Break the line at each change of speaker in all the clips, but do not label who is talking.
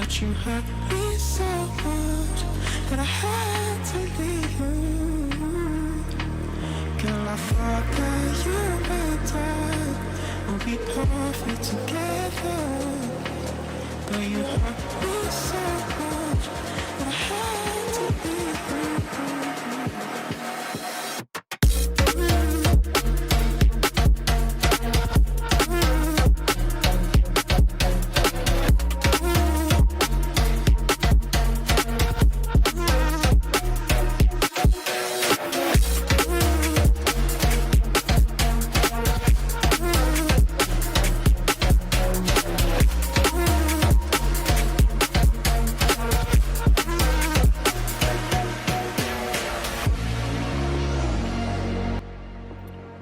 But you hurt me so much that I had to leave you. Girl, I thought that you and I would be perfect together. But you hurt me so much that I had to leave you.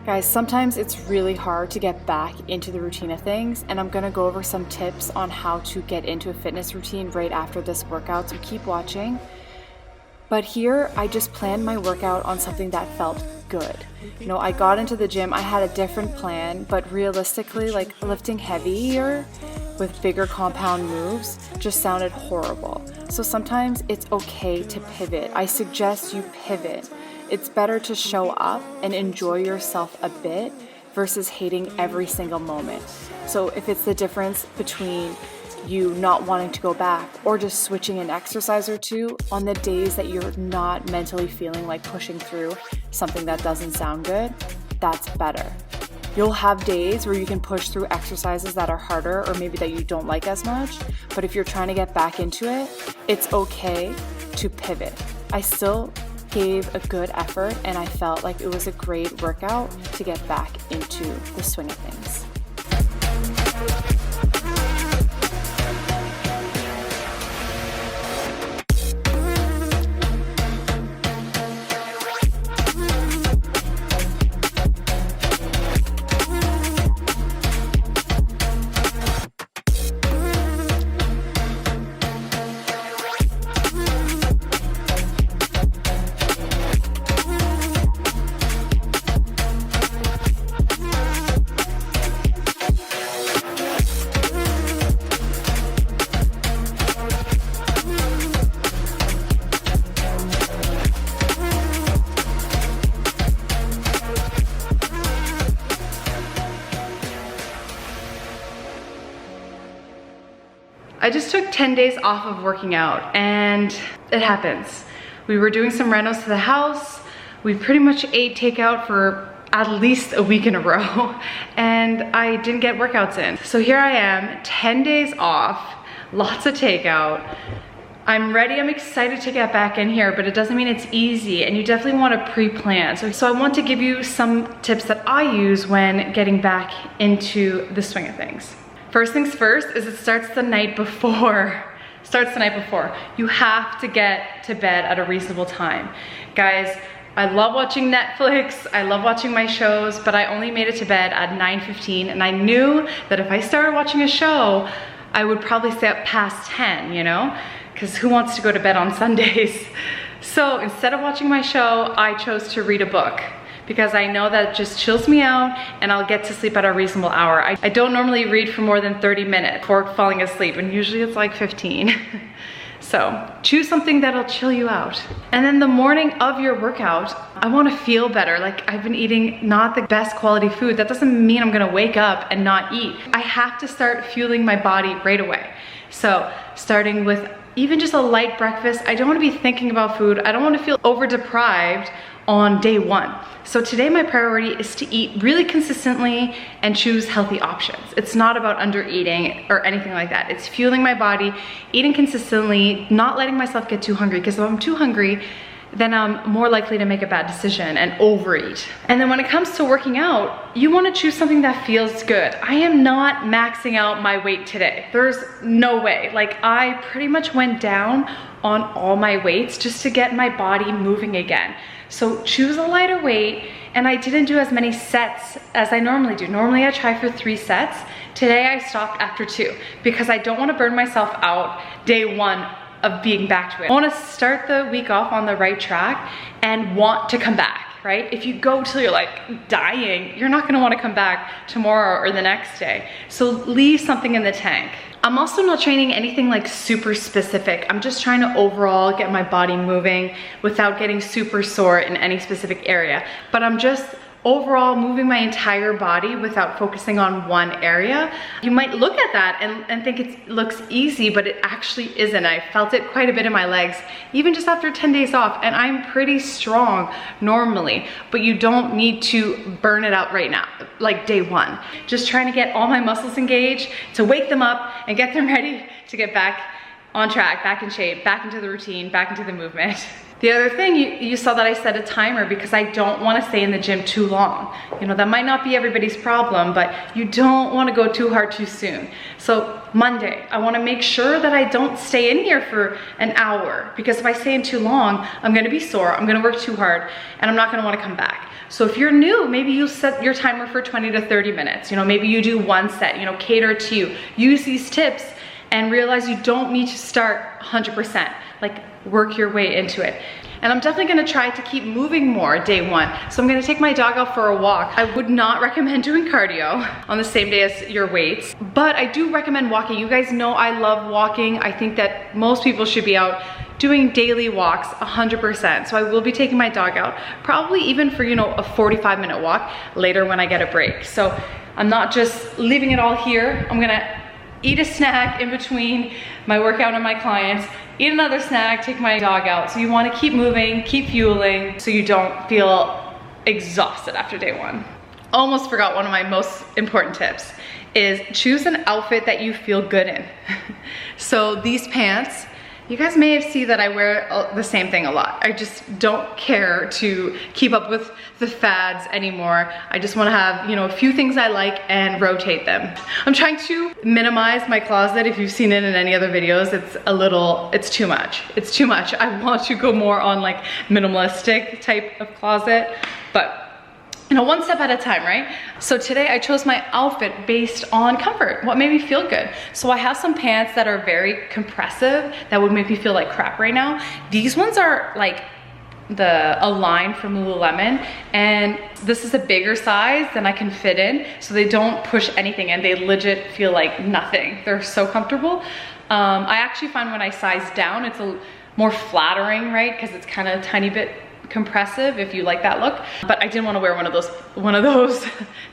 Guys, sometimes it's really hard to get back into the routine of things, and I'm gonna go over some tips on how to get into a fitness routine right after this workout, so keep watching. But here, I just planned my workout on something that felt good. You know, I got into the gym, I had a different plan, but realistically, like lifting heavier with bigger compound moves just sounded horrible. So sometimes it's okay to pivot. I suggest you pivot. It's better to show up and enjoy yourself a bit versus hating every single moment. So if it's the difference between you not wanting to go back or just switching an exercise or two on the days that you're not mentally feeling like pushing through something that doesn't sound good, that's better. You'll have days where you can push through exercises that are harder or maybe that you don't like as much, but if you're trying to get back into it, it's okay to pivot. I still gave a good effort and I felt like it was a great workout to get back into the swing of things.
I just took 10 days off of working out and it happens. We were doing some renos to the house. We pretty much ate takeout for at least a week in a row and I didn't get workouts in. So here I am, 10 days off, lots of takeout. I'm ready, I'm excited to get back in here, but it doesn't mean it's easy and you definitely want to pre-plan. So I want to give you some tips that I use when getting back into the swing of things. First things first is it starts the night before. You have to get to bed at a reasonable time. Guys, I love watching Netflix, I love watching my shows, but I only made it to bed at 9:15 and I knew that if I started watching a show, I would probably stay up past 10, you know? Because who wants to go to bed on Sundays? So instead of watching my show, I chose to read a book, because I know that it just chills me out and I'll get to sleep at a reasonable hour. I don't normally read for more than 30 minutes before falling asleep, and usually it's like 15. So choose something that'll chill you out. And then the morning of your workout, I wanna feel better. Like I've been eating not the best quality food. That doesn't mean I'm gonna wake up and not eat. I have to start fueling my body right away. So starting with even just a light breakfast. I don't wanna be thinking about food. I don't wanna feel over deprived on day one. So today my priority is to eat really consistently and choose healthy options. It's not about under eating or anything like that. It's fueling my body, eating consistently, not letting myself get too hungry, because if I'm too hungry, then I'm more likely to make a bad decision and overeat. And then when it comes to working out, you wanna choose something that feels good. I am not maxing out my weight today. There's no way. Like I pretty much went down on all my weights just to get my body moving again. So choose a lighter weight, and I didn't do as many sets as I normally do. Normally I try for 3 sets. Today I stopped after 2 because I don't wanna burn myself out day one of being back to it. I wanna start the week off on the right track and want to come back, right? If you go till you're like dying, you're not gonna wanna come back tomorrow or the next day. So leave something in the tank. I'm also not training anything like super specific. I'm just trying to overall get my body moving without getting super sore in any specific area. But I'm just overall moving my entire body without focusing on one area. You might look at that and think it looks easy, but it actually isn't. I felt it quite a bit in my legs, even just after 10 days off, and I'm pretty strong normally, but you don't need to burn it out right now, like day one. Just trying to get all my muscles engaged to wake them up and get them ready to get back on track, back in shape, back into the routine, back into the movement. The other thing, you saw that I set a timer because I don't want to stay in the gym too long. You know, that might not be everybody's problem, but you don't want to go too hard too soon. So Monday, I want to make sure that I don't stay in here for an hour, because if I stay in too long, I'm going to be sore, I'm going to work too hard, and I'm not going to want to come back. So if you're new, maybe you set your timer for 20 to 30 minutes. You know, maybe you do one set, you know, cater to you. Use these tips and realize you don't need to start 100%. Like, work your way into it. And I'm definitely gonna try to keep moving more day one. So I'm gonna take my dog out for a walk. I would not recommend doing cardio on the same day as your weights, but I do recommend walking. You guys know I love walking. I think that most people should be out doing daily walks 100%. So I will be taking my dog out, probably even for, you know, a 45-minute walk later when I get a break. So I'm not just leaving it all here. I'm gonna eat a snack in between my workout and my clients, eat another snack, take my dog out. So you want to keep moving, keep fueling, so you don't feel exhausted after day one. Almost forgot one of my most important tips is choose an outfit that you feel good in. So these pants, you guys may have seen that I wear the same thing a lot. I just don't care to keep up with the fads anymore. I just want to have, you know, a few things I like and rotate them. I'm trying to minimize my closet. If you've seen it in any other videos, it's too much. It's too much. I want to go more on like minimalistic type of closet, but you know, one step at a time, right? So today I chose my outfit based on comfort, what made me feel good. So I have some pants that are very compressive that would make me feel like crap right now. These ones are like a line from Lululemon, and this is a bigger size than I can fit in, so they don't push anything and they legit feel like nothing. They're so comfortable. I actually find when I size down, it's more flattering, right? Because it's kind of a tiny bit compressive if you like that look, but I didn't want to wear one of those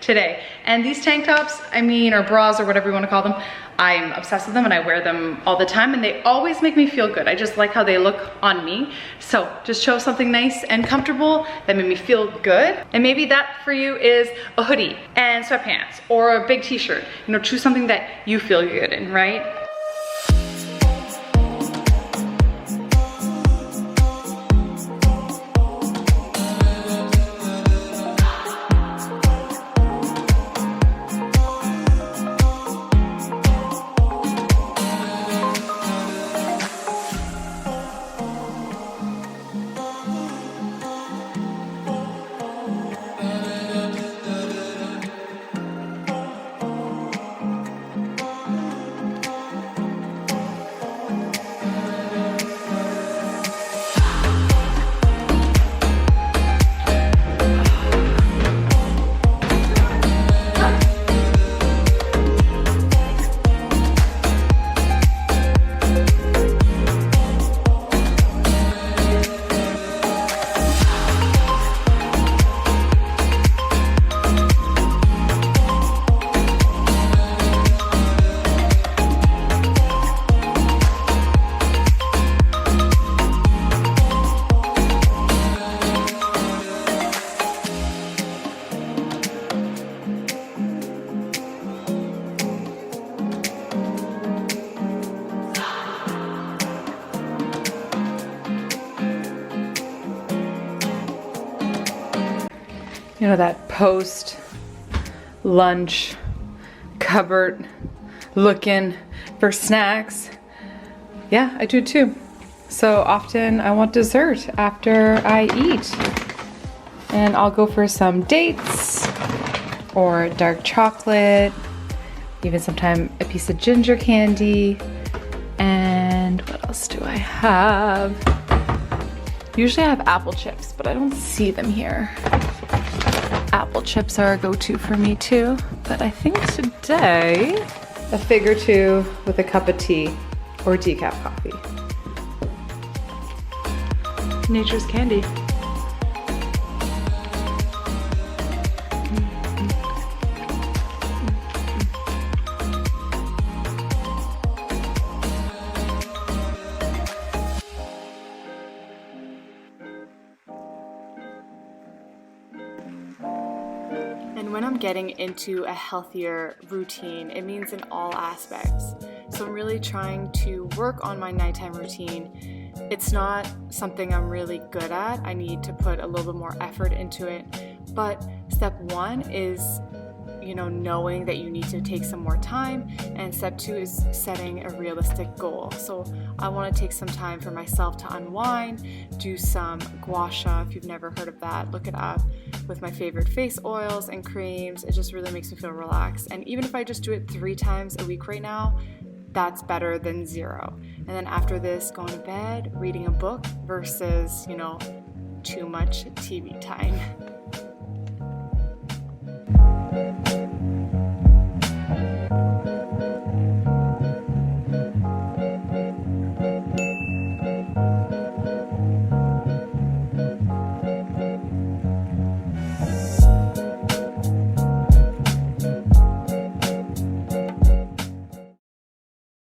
today. And these tank tops, I mean, or bras or whatever you want to call them, I'm obsessed with them and I wear them all the time and they always make me feel good. I just like how they look on me. So just chose something nice and comfortable that made me feel good. And maybe that for you is a hoodie and sweatpants or a big t-shirt. You know, choose something that you feel good in, right? You know, that post lunch cupboard looking for snacks. Yeah, I do too. So often I want dessert after I eat. And I'll go for some dates or dark chocolate, even sometimes a piece of ginger candy. And what else do I have? Usually I have apple chips, but I don't see them here. Apple chips are a go-to for me too, but I think today a fig or two with a cup of tea or decaf coffee. Nature's candy.
And when I'm getting into a healthier routine, it means in all aspects. So I'm really trying to work on my nighttime routine. It's not something I'm really good at. I need to put a little bit more effort into it. But step one is, knowing that you need to take some more time. And step two is setting a realistic goal. So I want to take some time for myself to unwind, do some gua sha. If you've never heard of that, look it up, with my favorite face oils and creams. It just really makes me feel relaxed. And even if I just do it 3 times a week right now, that's better than 0. And then after this, going to bed, reading a book versus, too much TV time.